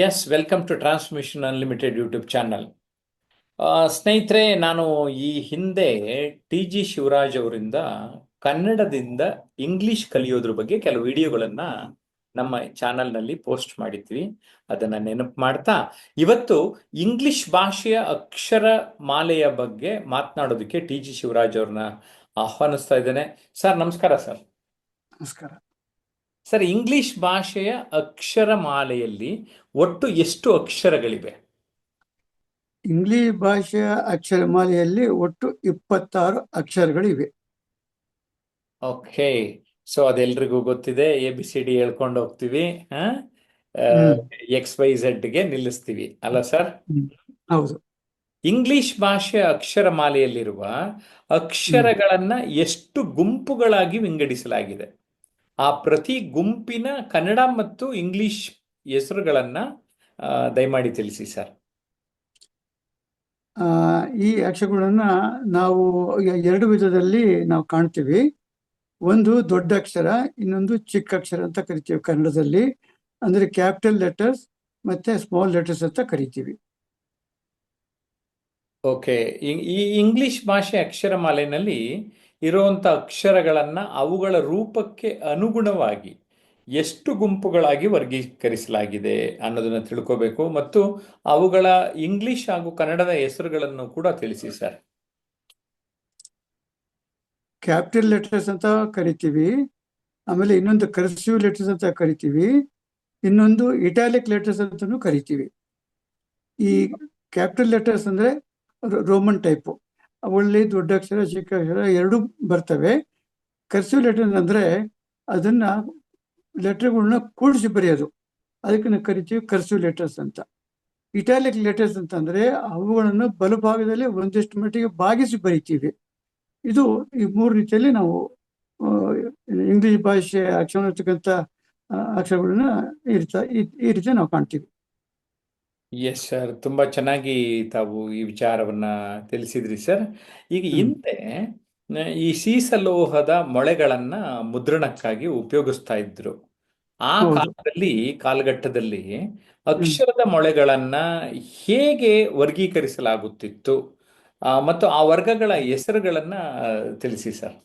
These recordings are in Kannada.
S, welcome to transmission unlimited YouTube channel. ಸ್ನೇಹಿತರೆ, ನಾನು ಈ ಹಿಂದೆ ಟಿ ಜಿ ಶಿವರಾಜ್ ಅವರಿಂದ ಕನ್ನಡದಿಂದ ಇಂಗ್ಲಿಷ್ ಕಲಿಯೋದ್ರ ಬಗ್ಗೆ ಕೆಲವು ವಿಡಿಯೋಗಳನ್ನು ನಮ್ಮ ಚಾನಲ್ನಲ್ಲಿ ಪೋಸ್ಟ್ ಮಾಡಿದ್ವಿ. ಅದನ್ನು ನೆನಪು ಮಾಡ್ತಾ ಇವತ್ತು ಇಂಗ್ಲಿಷ್ ಭಾಷೆಯ ಅಕ್ಷರ ಮಾಲೆಯ ಬಗ್ಗೆ ಮಾತನಾಡೋದಕ್ಕೆ ಟಿ ಜಿ ಶಿವರಾಜ್ ಅವ್ರನ್ನ ಆಹ್ವಾನಿಸ್ತಾ ಇದ್ದೇನೆ. ಸರ್, ನಮಸ್ಕಾರ. ಸರ್, ನಮಸ್ಕಾರ. ಸರ್, ಇಂಗ್ಲಿಷ್ ಭಾಷೆಯ ಅಕ್ಷರ ಮಾಲೆಯಲ್ಲಿ ಒಟ್ಟು ಎಷ್ಟು ಅಕ್ಷರಗಳಿವೆ? ಇಂಗ್ಲಿಷ್ ಭಾಷೆಯ ಅಕ್ಷರಮಾಲೆಯಲ್ಲಿ ಒಟ್ಟು 26 ಅಕ್ಷರಗಳಿವೆ. ಓಕೆ, ಸೊ ಅದೆಲ್ರಿಗೂ ಗೊತ್ತಿದೆ. ABCD ಹೇಳ್ಕೊಂಡು ಹೋಗ್ತೀವಿ, XYZ ಗೆ ನಿಲ್ಲಿಸ್ತೀವಿ ಅಲ್ಲ ಸರ್? ಹೌದು. ಇಂಗ್ಲಿಷ್ ಭಾಷೆಯ ಅಕ್ಷರ ಮಾಲೆಯಲ್ಲಿರುವ ಅಕ್ಷರಗಳನ್ನ ಎಷ್ಟು ಗುಂಪುಗಳಾಗಿ ವಿಂಗಡಿಸಲಾಗಿದೆ? ಆ ಪ್ರತಿ ಗುಂಪಿನ ಕನ್ನಡ ಮತ್ತು ಇಂಗ್ಲಿಷ್ ಹೆಸರುಗಳನ್ನ ದಯಮಾಡಿ ತಿಳಿಸಿ ಸರ್. ಈ ಅಕ್ಷರಗಳನ್ನ ನಾವು 2 ವಿಧದಲ್ಲಿ ನಾವು ಕಾಣ್ತೀವಿ. ಒಂದು ದೊಡ್ಡ ಅಕ್ಷರ, ಇನ್ನೊಂದು ಚಿಕ್ಕ ಅಕ್ಷರ ಅಂತ ಕರಿತೀವಿ ಕನ್ನಡದಲ್ಲಿ. ಅಂದ್ರೆ ಕ್ಯಾಪಿಟಲ್ ಲೆಟರ್ಸ್ ಮತ್ತೆ ಸ್ಮಾಲ್ ಲೆಟರ್ಸ್ ಅಂತ ಕರಿತೀವಿ. ಓಕೆ, ಈ ಇಂಗ್ಲಿಷ್ ಭಾಷೆ ಅಕ್ಷರ ಮಾಲೆಯಲ್ಲಿ ಇರುವಂತ ಅಕ್ಷರಗಳನ್ನ ಅವುಗಳ ರೂಪಕ್ಕೆ ಅನುಗುಣವಾಗಿ ಎಷ್ಟು ಗುಂಪುಗಳಾಗಿ ವರ್ಗೀಕರಿಸಲಾಗಿದೆ ಅನ್ನೋದನ್ನ ತಿಳ್ಕೋಬೇಕು, ಮತ್ತು ಅವುಗಳ ಇಂಗ್ಲಿಷ್ ಹಾಗೂ ಕನ್ನಡದ ಹೆಸರುಗಳನ್ನು ಕೂಡ ತಿಳಿಸಿ ಸರ್. ಕ್ಯಾಪಿಟಲ್ ಲೆಟರ್ಸ್ ಅಂತ ಕರಿತೀವಿ, ಆಮೇಲೆ ಇನ್ನೊಂದು ಕರ್ಸಿವ್ ಲೆಟರ್ಸ್ ಅಂತ ಕರಿತೀವಿ, ಇನ್ನೊಂದು ಇಟಾಲಿಕ್ ಲೆಟರ್ಸ್ ಅಂತಾನು ಕರಿತೀವಿ. ಈ ಕ್ಯಾಪಿಟಲ್ ಲೆಟರ್ಸ್ ಅಂದ್ರೆ ರೋಮನ್ ಟೈಪು, ಅವರಲ್ಲಿ ದೊಡ್ಡ ಅಕ್ಷರ ಚಿಕ್ಕ ಅಕ್ಷರ ಎರಡು ಬರ್ತವೆ. ಕರ್ಸಿವ್ ಲೆಟರ್ಸ್ ಅಂದ್ರೆ ಅದನ್ನ ಲೆಟರ್ಗಳನ್ನ ಕೂಡಿಸಿ ಬರೆಯೋದು, ಅದಕ್ಕೆ ನಾವು ಕರಿತೀವಿ ಕರ್ಸಿವ್ ಲೆಟರ್ಸ್ ಅಂತ. ಇಟಾಲಿಕ್ ಲೆಟರ್ಸ್ ಅಂತಂದ್ರೆ ಅವುಗಳನ್ನು ಬಲಭಾಗದಲ್ಲಿ ಒಂದಿಷ್ಟು ಮಟ್ಟಿಗೆ ಬಾಗಿಸಿ ಬರಿತೀವಿ. ಇದು ಈ 3 ರೀತಿಯಲ್ಲಿ ನಾವು ಇಂಗ್ಲಿಷ್ ಭಾಷೆ ಅಕ್ಷರ ಇರ್ತಕ್ಕಂಥ ಅಕ್ಷರಗಳನ್ನ ಈ ರೀತಿ ನಾವು ಕಾಣ್ತೀವಿ. ಎಸ್ ಸರ್, ತುಂಬಾ ಚೆನ್ನಾಗಿ ತಾವು ಈ ವಿಚಾರವನ್ನ ತಿಳಿಸಿದ್ರಿ ಸರ್. ಈಗ ಹಿಂದೆ ಈ ಸೀಸಲೋಹದ ಮೊಳೆಗಳನ್ನ ಮುದ್ರಣಕ್ಕಾಗಿ ಉಪಯೋಗಿಸ್ತಾ ಇದ್ರು. ಆ ಕಾಲಘಟ್ಟದಲ್ಲಿ ಅಕ್ಷರದ ಮೊಳೆಗಳನ್ನ ಹೇಗೆ ವರ್ಗೀಕರಿಸಲಾಗುತ್ತಿತ್ತು, ಮತ್ತು ಆ ವರ್ಗಗಳ ಹೆಸರುಗಳನ್ನ ತಿಳಿಸಿ ಸರ್.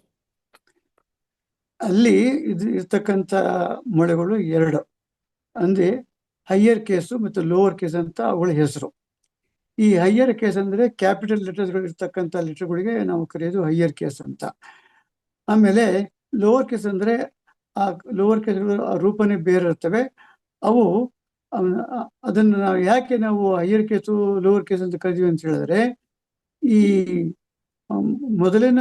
ಅಲ್ಲಿ ಇರ್ತಕ್ಕಂಥ ಮೊಳೆಗಳು 2, ಅಂದ್ರೆ ಹೈಯರ್ ಕೇಸು ಮತ್ತು ಲೋವರ್ ಕೇಸ್ ಅಂತ ಅವುಗಳ ಹೆಸರು. ಈ ಹೈಯರ್ ಕೇಸ್ ಅಂದ್ರೆ ಕ್ಯಾಪಿಟಲ್ ಲೆಟರ್ಸ್ಗಳು ಇರ್ತಕ್ಕಂಥ ಲೆಟರ್ಗಳಿಗೆ ನಾವು ಕರೆಯೋದು ಹೈಯರ್ ಕೇಸ್ ಅಂತ. ಆಮೇಲೆ ಲೋವರ್ ಕೇಸ್ ಅಂದ್ರೆ ಆ ಲೋವರ್ ಕೇಸ್ಗಳು ರೂಪನೇ ಬೇರೆ ಇರ್ತವೆ. ಅವು ಅದನ್ನು ನಾವು ಯಾಕೆ ನಾವು ಹೈಯರ್ ಕೇಸು ಲೋವರ್ ಕೇಸ್ ಅಂತ ಕರಿತೀವಿ ಅಂತ ಹೇಳಿದ್ರೆ, ಈ ಮೊದಲಿನ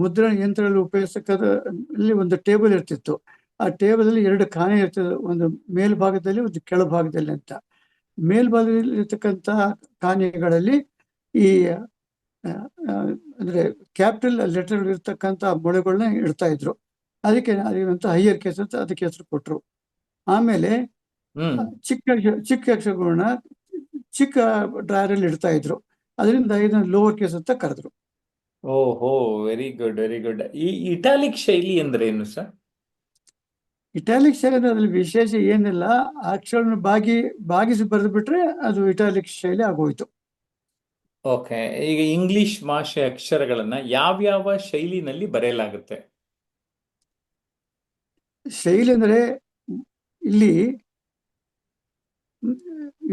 ಮುದ್ರಣ ಯಂತ್ರಗಳಲ್ಲಿ ಉಪಯೋಗಿಸಲ್ಲಿ ಒಂದು ಟೇಬಲ್ ಇರ್ತಿತ್ತು. ಆ ಟೇಬಲ್ ಅಲ್ಲಿ 2 ಖಾನೆ ಇರ್ತದೆ, ಒಂದು ಮೇಲ್ಭಾಗದಲ್ಲಿ ಒಂದು ಕೆಳಭಾಗದಲ್ಲಿ ಅಂತ. ಮೇಲ್ಭಾಗದಲ್ಲಿ ಇರ್ತಕ್ಕಂಥ ಖಾನೆಗಳಲ್ಲಿ ಈ ಅಂದ್ರೆ ಕ್ಯಾಪಿಟಲ್ ಲೆಟರ್ ಇರ್ತಕ್ಕಂಥ ಮೊಳೆಗಳನ್ನ ಇಡ್ತಾ ಇದ್ರು. ಅದಕ್ಕೆ ಹೈಯರ್ ಕೇಸ್ ಅಂತ ಅದಕ್ಕೆ ಹೆಸರು ಕೊಟ್ರು. ಆಮೇಲೆ ಚಿಕ್ಕ ಅಕ್ಷರಗಳನ್ನ ಚಿಕ್ಕ ಡ್ರಾಯರ್ ಅಲ್ಲಿ ಇಡ್ತಾ ಇದ್ರು, ಅದರಿಂದ ಇದನ್ನ ಲೋವರ್ ಕೇಸ್ ಅಂತ ಕರೆದ್ರು. ಓಹೋ, ವೆರಿ ಗುಡ್, ವೆರಿ ಗುಡ್. ಈ ಇಟಾಲಿಕ್ ಶೈಲಿ ಅಂದ್ರೆ ಏನು ಸರ್? ಇಟಾಲಿಕ್ ಶೈಲಿ ಅದ್ರಲ್ಲಿ ವಿಶೇಷ ಏನಿಲ್ಲ, ಅಕ್ಷರನ ಬಾಗಿಸಿ ಬರೆದು ಬಿಟ್ರೆ ಅದು ಇಟಾಲಿಕ್ ಶೈಲಿ ಆಗೋಯ್ತು. ಓಕೆ, ಈಗ ಇಂಗ್ಲಿಷ್ ಭಾಷೆ ಅಕ್ಷರಗಳನ್ನ ಯಾವ್ಯಾವ ಶೈಲಿನಲ್ಲಿ ಬರೆಯಲಾಗುತ್ತೆ? ಶೈಲಿ ಅಂದ್ರೆ ಇಲ್ಲಿ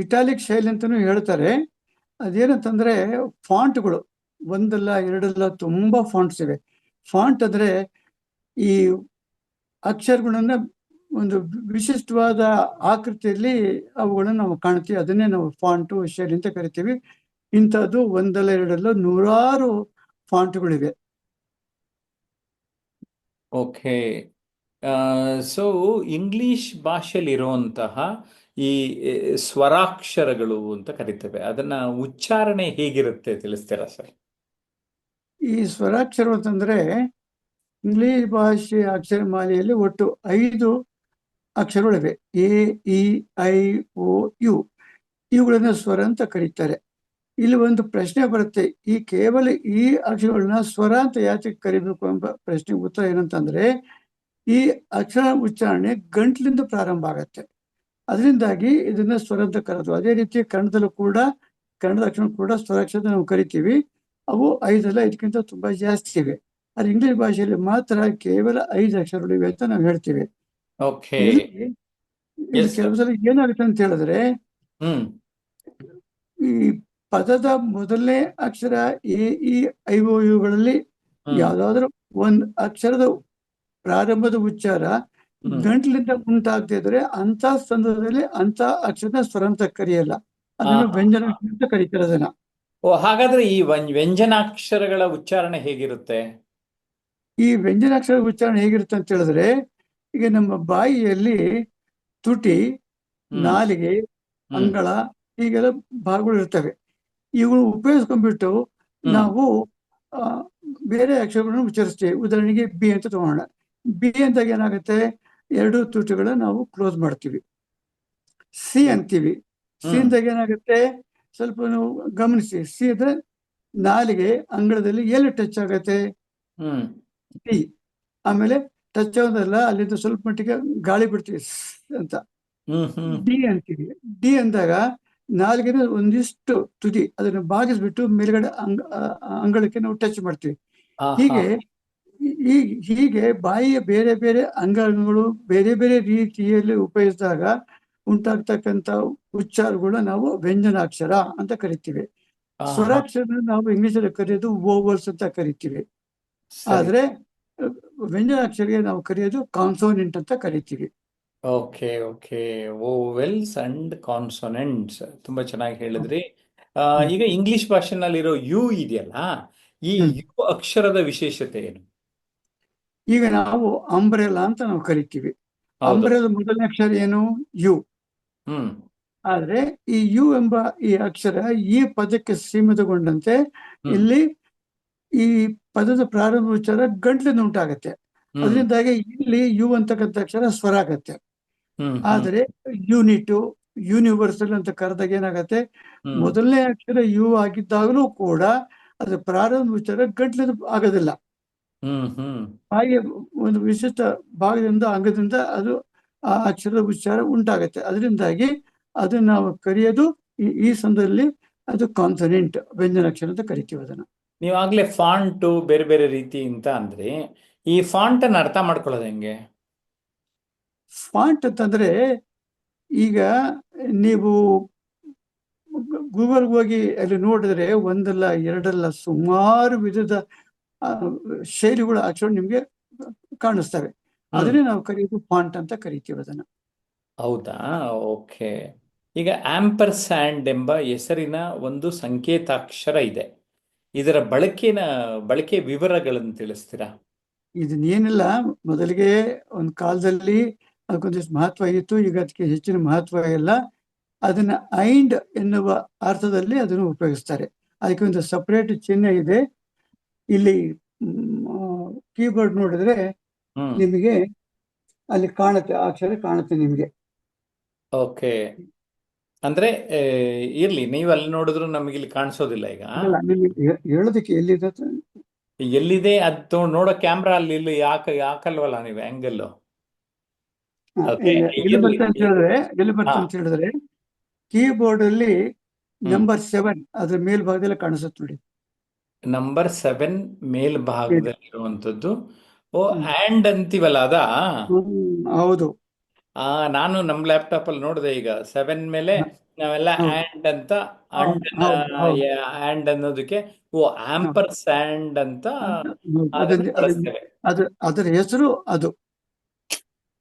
ಇಟಾಲಿಕ್ ಶೈಲಿ ಅಂತಾನು ಹೇಳ್ತಾರೆ. ಅದೇನಂತಂದ್ರೆ ಫಾಂಟ್ಗಳು ಒಂದಲ್ಲ ಎರಡಲ್ಲ ತುಂಬಾ ಫಾಂಟ್ಸ್ ಇವೆ. ಫಾಂಟ್ ಅಂದ್ರೆ ಈ ಅಕ್ಷರಗಳನ್ನ ಒಂದು ವಿಶಿಷ್ಟವಾದ ಆಕೃತಿಯಲ್ಲಿ ಅವುಗಳನ್ನ ನಾವು ಕಾಣ್ತೀವಿ, ಅದನ್ನೇ ನಾವು ಫಾಂಟು ಶೈಲಿ ಅಂತ ಕರಿತೀವಿ. ಇಂಥದ್ದು ಒಂದಲ್ಲ ಎರಡಲ್ಲ 100 ಫಾಂಟ್ಗಳಿವೆ. ಓಕೆ, ಸೊ ಇಂಗ್ಲಿಷ್ ಭಾಷೆಯಲ್ಲಿ ಇರುವಂತಹ ಈ ಸ್ವರಾಕ್ಷರಗಳು ಅಂತ ಕರಿತೇವೆ, ಅದನ್ನ ಉಚ್ಚಾರಣೆ ಹೇಗಿರುತ್ತೆ ತಿಳಿಸ್ತೀರಾ ಸರ್? ಈ ಸ್ವರಾಕ್ಷರ ಅಂತಂದ್ರೆ ಇಂಗ್ಲಿಷ್ ಭಾಷೆ ಅಕ್ಷರಮಾಲೆಯಲ್ಲಿ ಒಟ್ಟು 5 ಅಕ್ಷರಗಳಿವೆ. A, E, I, O, U. ಇವುಗಳನ್ನ ಸ್ವರ ಅಂತ ಕರೀತಾರೆ. ಇಲ್ಲಿ ಒಂದು ಪ್ರಶ್ನೆ ಬರುತ್ತೆ, ಈ ಕೇವಲ ಈ ಅಕ್ಷರಗಳನ್ನ ಸ್ವರ ಅಂತ ಯಾಕೆ ಕರಿಬೇಕು ಎಂಬ ಪ್ರಶ್ನೆಗೆ ಉತ್ತರ ಏನಂತಂದ್ರೆ, ಈ ಅಕ್ಷರ ಉಚ್ಚಾರಣೆ ಗಂಟ್ಲಿಂದ ಪ್ರಾರಂಭ ಆಗತ್ತೆ. ಅದರಿಂದಾಗಿ ಇದನ್ನ ಸ್ವರ ಅಂತ ಕರೆದು. ಅದೇ ರೀತಿ ಕನ್ನಡದಲ್ಲೂ ಕೂಡ ಕನ್ನಡದ ಅಕ್ಷರ ಕೂಡ ಸ್ವರಾಕ್ಷರ ಅಂತ ನಾವು ಕರಿತೀವಿ. ಅವು 5 ಇದಕ್ಕಿಂತ ತುಂಬಾ ಜಾಸ್ತಿ ಇವೆ. ಆದ್ರೆ ಇಂಗ್ಲಿಷ್ ಭಾಷೆಯಲ್ಲಿ ಮಾತ್ರ ಕೇವಲ 5 ಅಕ್ಷರಗಳಿವೆ ಅಂತ ನಾವು ಹೇಳ್ತೀವಿ. ಓಕೆ. ಇಲ್ಲಿ ಇಲ್ಲಿ ಎಸ್ ಸರ್. ಕೆಲವು ಸಲ ಏನಾಗುತ್ತೆ ಅಂತ ಹೇಳಿದ್ರೆ, ಹ್ಮ್ ಈ ಪದದ ಮೊದಲನೇ ಅಕ್ಷರ ಎ ಇ ಐ ಓ ಯುಗಳಲ್ಲಿ ಹ್ಮ್ ಯಾವ್ದಾದ್ರು ಒಂದ್ ಅಕ್ಷರದ ಪ್ರಾರಂಭದ ಉಚ್ಚಾರ ಹ್ಮ್ ಗಂಟ್ಲಿಂದ ಉಂಟಾಗದೇ ಇದ್ರೆ ಅಂತ ಸಂದರ್ಭದಲ್ಲಿ ಅಂತ ಅಕ್ಷರ ಸ್ವರ ಅಂತ ಕರೆಯಲ್ಲ, ಆ, ಅದನ್ನು ವ್ಯಂಜನ ಅಂತ ಕರೀತಾರೆ ಅದನ್ನ. ಓ, ಹಾಗಾದ್ರೆ ಈ ವ್ಯಂಜನಾಕ್ಷರಗಳ ಉಚ್ಚಾರಣೆ ಹೇಗಿರುತ್ತೆ? ಈ ವ್ಯಂಜನಾಕ್ಷರ ಉಚ್ಚಾರಣೆ ಹೇಗಿರುತ್ತೆ ಅಂತ ಹೇಳಿದ್ರೆ, ಈಗ ನಮ್ಮ ಬಾಯಿಯಲ್ಲಿ ತುಟಿ, ಹ್ಮ್ ನಾಲಿಗೆ, ಹ್ಮ್ ಅಂಗಳ ಹೀಗೆಲ್ಲ ಭಾಗಗಳು ಇರ್ತವೆ. ಇವುಗಳು ಉಪಯೋಗಿಸ್ಕೊಂಡ್ಬಿಟ್ಟು ಹ್ಮ್ ನಾವು ಆ, ಬೇರೆ ಅಕ್ಷರಗಳನ್ನು ಉಚ್ಚರಿಸ್ತೀವಿ. ಉದಾಹರಣೆಗೆ ಬಿ ಅಂತ ತಗೋಣ. ಬಿ ಅಂದಾಗ ಏನಾಗುತ್ತೆ, ಎರಡು ತುಟಿಗಳನ್ನ ನಾವು ಕ್ಲೋಸ್ ಮಾಡ್ತೀವಿ. ಸಿ ಅಂತೀವಿ. ಸಿ ಹ್ಮ್ ಅಂದಾಗ ಏನಾಗುತ್ತೆ, ಸ್ವಲ್ಪ ನಾವು ಗಮನಿಸಿ. ಸಿ ಅಂದ್ರೆ ನಾಲಿಗೆ ಅಂಗಳದಲ್ಲಿ ಎಲ್ಲಿ ಟಚ್ ಆಗತ್ತೆ, ಹ್ಮ್ ಸಿ. ಆಮೇಲೆ ಟಚ್ ಆಗೋದಲ್ಲ, ಅಲ್ಲಿಂದ ಸ್ವಲ್ಪ ಮಟ್ಟಿಗೆ ಗಾಳಿ ಬಿಡ್ತೀವಿ ಅಂತ. ಹ್ಮ್ ಹ್ಮ್ ಡಿ ಅಂತೀವಿ. ಡಿ ಅಂದಾಗ ನಾಲ್ಗಿನ ಒಂದಿಷ್ಟು ತುದಿ ಅದನ್ನು ಬಾಗಿಸ್ಬಿಟ್ಟು ಮೇಲ್ಗಡೆ ಅಂಗಳಕ್ಕೆ ನಾವು ಟಚ್ ಮಾಡ್ತೀವಿ. ಆ ಹಾ. ಹೀಗೆ ಹೀಗೆ ಬಾಯಿಯ ಬೇರೆ ಬೇರೆ ಅಂಗಾಂಗಗಳು ಬೇರೆ ಬೇರೆ ರೀತಿಯಲ್ಲಿ ಉಪಯೋಗಿಸಿದಾಗ ಉಂಟಾಗ್ತಕ್ಕಂಥ ಉಚ್ಚಾರಗಳು ನಾವು ವ್ಯಂಜನಾಕ್ಷರ ಅಂತ ಕರಿತೀವಿ. ಆ ಹಾ. ಸ್ವರಾಕ್ಷರ ನಾವು ಇಂಗ್ಲಿಷಲ್ಲಿ ಕರೆಯೋದು ವೋವಲ್ಸ್ ಅಂತ ಕರಿತೀವಿ. ಸರಿ. ಆದ್ರೆ ವ್ಯಂಜನಾಕ್ಷರಿಗೆ ನಾವು ಕರೆಯೋದು ಕಾನ್ಸೋನೆಂಟ್ ಅಂತ ಕರಿತೀವಿ. Okay okay. Vowels and consonants ತುಂಬಾ ಚೆನ್ನಾಗಿ ಹೇಳಿದ್ರಿ. ಹ್ಮ್. ಈಗ ಇಂಗ್ಲಿಷ್ ಭಾಷೆನಲ್ಲಿರೋ ಯು ಇದೆಯಲ್ಲ, ಈ ಹ್ಮ್. ಯು ಅಕ್ಷರದ ವಿಶೇಷತೆ ಏನು? ಈಗ ನಾವು ಅಂಬ್ರೆಲಾ ಅಂತ ನಾವು ಕರಿತೀವಿ. ಹೌದು. ಅಂಬ್ರೆಲಾ ಮೊದಲನೇ ಅಕ್ಷರ ಏನು, ಯು. ಹ್ಮ್ ಆದ್ರೆ ಈ ಯು ಎಂಬ ಈ ಅಕ್ಷರ ಈ ಪದಕ್ಕೆ ಸೀಮಿತಗೊಂಡಂತೆ ಹ್ಮ್ ಇಲ್ಲಿ ಈ ಪದದ ಪ್ರಾರಂಭ ಉಚ್ಚಾರ ಗಂಟ್ಲಿಂದ ಉಂಟಾಗತ್ತೆ. ಹ್ಮ್ ಅದರಿಂದಾಗಿ ಇಲ್ಲಿ ಯು ಅಂತಕ್ಕಂಥ ಅಕ್ಷರ ಸ್ವರ ಆಗತ್ತೆ. ಹ್ಮ್ ಆದರೆ ಯೂನಿಟು, ಯೂನಿವರ್ಸಲ್ ಅಂತ ಕರೆದಾಗ ಏನಾಗತ್ತೆ, ಹ್ಮ್ ಮೊದಲನೇ ಅಕ್ಷರ ಯು ಆಗಿದ್ದಾಗಲೂ ಕೂಡ ಅದರ ಪ್ರಾರಂಭ ಉಚ್ಚಾರ ಗಂಟ್ಲಿಂದ ಆಗೋದಿಲ್ಲ. ಹ್ಮ್ ಹಾಗೆ ಒಂದು ವಿಶಿಷ್ಟ ಭಾಗದಿಂದ ಅಂಗದಿಂದ ಅದು ಆ ಅಕ್ಷರದ ಉಚ್ಚಾರ ಉಂಟಾಗತ್ತೆ. ಅದರಿಂದಾಗಿ ಅದನ್ನ ನಾವು ಕರೆಯೋದು ಈ ಸಂದರ್ಭದಲ್ಲಿ ಅದು ಕಾನ್ಸನೆಂಟ್ ವ್ಯಂಜನಾಕ್ಷರ ಅಂತ ಕರಿತೀವಿ ಅದನ್ನ. ನೀವಾಗ್ಲೇ ಫಾಂಟು ಬೇರೆ ಬೇರೆ ರೀತಿ ಅಂತ ಅಂದ್ರೆ, ಈ ಫಾಂಟ್ ಅನ್ನ ಅರ್ಥ ಮಾಡ್ಕೊಳ್ಳೋದು ಹೆಂಗೆ? ಫಾಂಟ್ ಅಂತಂದ್ರೆ, ಈಗ ನೀವು ಗೂಗಲ್ಗೆ ಹೋಗಿ ಅಲ್ಲಿ ನೋಡಿದ್ರೆ ಒಂದಲ್ಲ ಎರಡಲ್ಲ ಸುಮಾರು ವಿಧದ ಆ, ಶೈಲಿಗಳ ಅಕ್ಷರ ನಿಮ್ಗೆ ಕಾಣಿಸ್ತವೆ. ಹ್ಮ್ ಅದನ್ನೇ ನಾವು ಕರೆಯೋದು ಫಾಂಟ್ ಅಂತ ಕರಿತೀವಿ ಅದನ್ನ. ಹೌದಾ? ಓಕೆ. ಈಗ ಆಂಪರ್ ಸ್ಯಾಂಡ್ ಎಂಬ ಹೆಸರಿನ ಒಂದು ಸಂಕೇತಾಕ್ಷರ ಇದೆ. ಇದರ ಬಳಕೆ ವಿವರಗಳನ್ನು ತಿಳಿಸ್ತೀರಾ? ಇದನ್ನೇನಿಲ್ಲ, ಮೊದಲಿಗೆ ಒಂದು ಕಾಲದಲ್ಲಿ ಅದಕ್ಕೊಂದಿಷ್ಟು ಮಹತ್ವ ಇತ್ತು, ಈಗ ಅದಕ್ಕೆ ಹೆಚ್ಚಿನ ಮಹತ್ವ ಇಲ್ಲ. ಅದನ್ನ ಐಂಡ್ ಎನ್ನುವ ಅರ್ಥದಲ್ಲಿ ಅದನ್ನು ಉಪಯೋಗಿಸ್ತಾರೆ. ಅದಕ್ಕೆ ಒಂದು ಸಪರೇಟ್ ಚಿಹ್ನೆ ಇದೆ. ಇಲ್ಲಿ ಕೀಬೋರ್ಡ್ ನೋಡಿದ್ರೆ ಹ್ಮ್ ನಿಮಗೆ ಅಲ್ಲಿ ಕಾಣುತ್ತೆ, ಆ ಅಕ್ಷರ ಕಾಣುತ್ತೆ ನಿಮಗೆ. ಓಕೆ. ಅಂದ್ರೆ ಇರ್ಲಿ, ನೀವು ಅಲ್ಲಿ ನೋಡಿದ್ರು ನಮಗೆ ಇಲ್ಲಿ ಕಾಣಿಸೋದಿಲ್ಲ ಈಗ. ಅಲ್ಲ, ನಿಮಗೆ ಹೇಳೋದಕ್ಕೆ ಎಲ್ಲಿದೆ ಎಲ್ಲಿದೆ ಅದು ನೋಡೋ ಕ್ಯಾಮ್ರಾ ಅಲ್ಲಿ ಇಲ್ಲಿ ಹಾಕಲ್ವಲ್ಲ ನೀವು ಆಂಗಲ್. ಓಕೆ. ಎಲ್ಲಿ ಇರ್ಲಿ. ಬರ್ತದೆ ಅಂತ ಹೇಳಿದ್ರೆ, ಎಲ್ಲಿ ಹಾ. ಬರ್ತದೆ ಅಂತ ಹೇಳಿದ್ರೆ ಕೀಬೋರ್ಡ್ ಅಲ್ಲಿ ಹ್ಮ್ ನಂಬರ್ 7 ಅದ್ರ ಮೇಲ್ಭಾಗದಲ್ಲಿ ಕಾಣಿಸುತ್ತೆ ನೋಡಿ. ನಂಬರ್ 7 ಮೇಲೆ. ಮೇಲ್ಭಾಗದಲ್ಲಿರುವಂಥದ್ದು. ಓ, ಹ್ಮ್. ಆ್ಯಂಡ್ ಅಂತೀವಲ್ಲ ಅದಾ? ಹೌದು. ನಾನು ನಮ್ಮ ಲ್ಯಾಪ್ಟಾಪ್ ಅಲ್ಲಿ ನೋಡಿದೆ ಈಗ 7 ಮೇಲೆ ನಾವೆಲ್ಲ ಹೌದು. ಆ್ಯಂಡ್ ಅಂತ, ಹೌದು. ಅಂಡ್ ಹೌದು. ಹೌದು. ಆ್ಯಂಡ್ ಅನ್ನೋದಕ್ಕೆ ಓ ಹೌದು. ಆಂಪರ್ ಸ್ಯಾಂಡ್ ಅಂತ ಹೌದು. ಅದನ್ನು ಬಳಸ್ತೇವೆ. ಅದರ ಹೆಸರು ಅದು.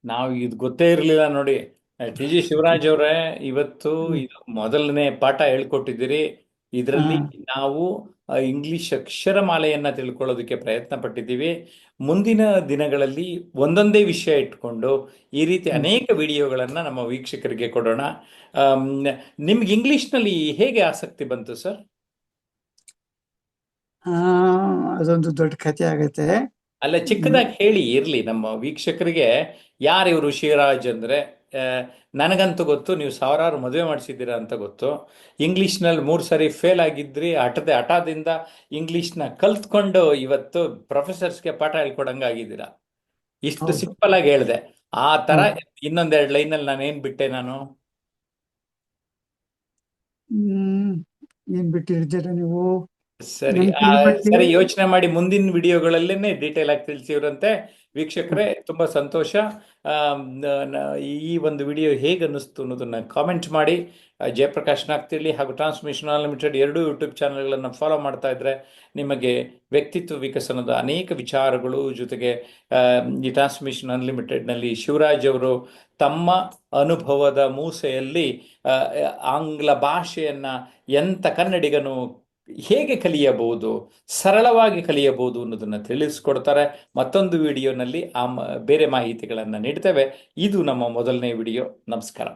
ನಾವು ಇದು ಗೊತ್ತೇ ಇರಲಿಲ್ಲ ನೋಡಿ. ಟಿ ಜಿ ಶಿವರಾಜ್ ಅವರೇ, ಇವತ್ತು ಹ್ಮ್. ಇದು ಮೊದಲನೇ ಪಾಠ ಹೇಳ್ಕೊಟ್ಟಿದ್ದೀರಿ. ಆ, ಇದರಲ್ಲಿ ನಾವು ಇಂಗ್ಲಿಷ್ ಅಕ್ಷರಮಾಲೆಯನ್ನ ತಿಳ್ಕೊಳ್ಳೋದಕ್ಕೆ ಪ್ರಯತ್ನ ಪಟ್ಟಿದ್ದೀವಿ. ಮುಂದಿನ ದಿನಗಳಲ್ಲಿ ಒಂದೊಂದೇ ವಿಷಯ ಇಟ್ಕೊಂಡು ಈ ರೀತಿ ಹ್ಮ್. ಅನೇಕ ವಿಡಿಯೋಗಳನ್ನು ನಮ್ಮ ವೀಕ್ಷಕರಿಗೆ ಕೊಡೋಣ. ಆಮ್, ನಿಮ್ಗೆ ಇಂಗ್ಲಿಷ್ನಲ್ಲಿ ಹೇಗೆ ಆಸಕ್ತಿ ಬಂತು ಸರ್? ಆ, ಅದೊಂದು ದೊಡ್ಡ ಕಥೆ ಆಗತ್ತೆ. ಅಲ್ಲ, ಚಿಕ್ಕದಾಗಿ ಹೇಳಿ, ಇರ್ಲಿ ನಮ್ಮ ವೀಕ್ಷಕರಿಗೆ. ಯಾರು ಇವರು ಶಿವರಾಜ್ ಅಂದ್ರೆ? ಆ, ನನಗಂತೂ ಗೊತ್ತು, ನೀವು ಸಾವಿರಾರು ಮದುವೆ ಮಾಡಿಸಿದ್ದೀರಾ ಅಂತ ಗೊತ್ತು. ಇಂಗ್ಲಿಷ್ನಲ್ಲಿ 3 ಸರಿ ಫೇಲ್ ಆಗಿದ್ರಿ, ಹಠದಿಂದ ಇಂಗ್ಲಿಷ್ನ ಕಲ್ತ್ಕೊಂಡು ಇವತ್ತು ಪ್ರೊಫೆಸರ್ಸ್ಗೆ ಪಾಠ ಹೇಳ್ಕೊಡಂಗಾಗಿದ್ದೀರಾ. ಇಷ್ಟು ಹೌದು. ಸಿಂಪಲ್ ಆಗಿ ಹೇಳಿದೆ. ಆ ತರ ಹೌದು. ಇನ್ನೊಂದೆರಡು ಲೈನಲ್ಲಿ ನಾನು ಏನ್ ಬಿಟ್ಟೆ ನಾನು? ಹ್ಮ್ ಏನ್ ಬಿಟ್ಟಿರ್ತೀರ ನೀವು? ಸರಿ, ನನ್ ತಿಳಿಮಟ್ಟಿಗೆ ಸರಿ, ಯೋಚನೆ ಮಾಡಿ ಮುಂದಿನ ವಿಡಿಯೋಗಳಲ್ಲೇನೆ ಡೀಟೇಲ್ ಆಗಿ ತಿಳಿಸಿವ್ರಂತೆ. ವೀಕ್ಷಕರೇ, ತುಂಬಾ ಸಂತೋಷ. ಈ ಒಂದು ವಿಡಿಯೋ ಹೇಗೆ ಅನ್ನಿಸ್ತು ಅನ್ನೋದನ್ನ ಕಾಮೆಂಟ್ ಮಾಡಿ. ಜಯಪ್ರಕಾಶ್ ನಾಗ್ತಿರ್ಲಿ ಹಾಗೂ ಟ್ರಾನ್ಸ್ಮಿಷನ್ ಅನ್ಲಿಮಿಟೆಡ್ ಎರಡೂ ಯೂಟ್ಯೂಬ್ ಚಾನಲ್ಗಳನ್ನು ಫಾಲೋ ಮಾಡ್ತಾ ಇದ್ರೆ ನಿಮಗೆ ವ್ಯಕ್ತಿತ್ವ ವಿಕಸನದ ಅನೇಕ ವಿಚಾರಗಳು, ಜೊತೆಗೆ ಆ, ಈ ಟ್ರಾನ್ಸ್ಮಿಷನ್ ಅನ್ಲಿಮಿಟೆಡ್ನಲ್ಲಿ ಶಿವರಾಜ್ ಅವರು ತಮ್ಮ ಅನುಭವದ ಮೂಸೆಯಲ್ಲಿ ಆ, ಆಂಗ್ಲ ಭಾಷೆಯನ್ನ ಎಂಥ ಕನ್ನಡಿಗನು ಹೇಗೆ ಕಲಿಯಬಹುದು, ಸರಳವಾಗಿ ಕಲಿಯಬಹುದು ಅನ್ನೋದನ್ನು ತಿಳಿಸ್ಕೊಡ್ತಾರೆ. ಮತ್ತೊಂದು ವಿಡಿಯೋನಲ್ಲಿ ಬೇರೆ ಮಾಹಿತಿಗಳನ್ನು ನೀಡ್ತೇವೆ. ಇದು ನಮ್ಮ ಮೊದಲನೇ ವಿಡಿಯೋ. ನಮಸ್ಕಾರ.